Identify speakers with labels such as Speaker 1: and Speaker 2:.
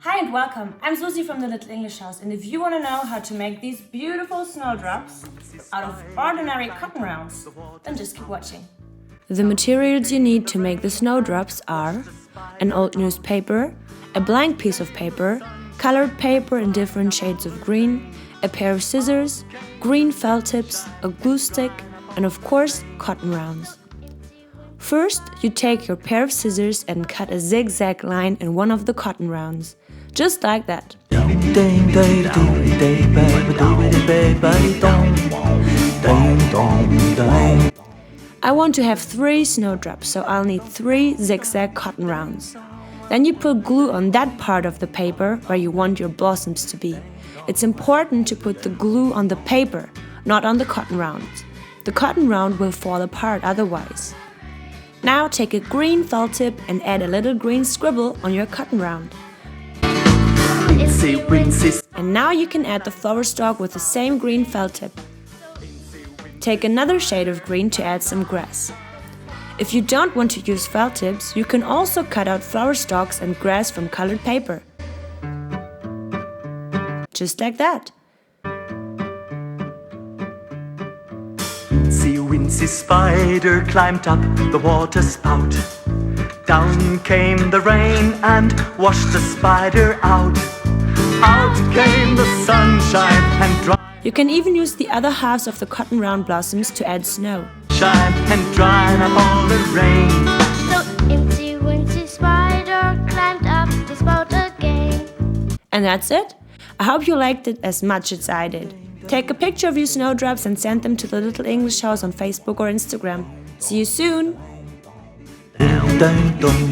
Speaker 1: Hi and welcome, I'm Susi from the Little English House, and if you want to know how to make these beautiful snowdrops out of ordinary cotton rounds, then just keep watching.
Speaker 2: The materials you need to make the snowdrops are an old newspaper, a blank piece of paper, colored paper in different shades of green, a pair of scissors, green felt tips, a glue stick, and of course, cotton rounds. First, you take your pair of scissors and cut a zigzag line in one of the cotton rounds, just like that. I want to have 3 snowdrops, so I'll need 3 zigzag cotton rounds. Then you put glue on that part of the paper where you want your blossoms to be. It's important to put the glue on the paper, not on the cotton rounds. The cotton round will fall apart otherwise. Now take a green felt tip and add a little green scribble on your cotton round. And now you can add the flower stalk with the same green felt tip. Take another shade of green to add some grass. If you don't want to use felt tips, you can also cut out flower stalks and grass from colored paper. Just like that.
Speaker 3: Wincy spider climbed up the water spout. Down came the rain and washed the spider out. Out came the sunshine and dry.
Speaker 2: You can even use the other halves of the cotton round blossoms to add snow.
Speaker 3: Shine and dry up all the rain.
Speaker 4: The incy wincy spider climbed up the spout again.
Speaker 2: And that's it. I hope you liked it as much as I did. Take a picture of your snowdrops and send them to the Little English House on Facebook or Instagram. See you soon!
Speaker 3: Ding dong,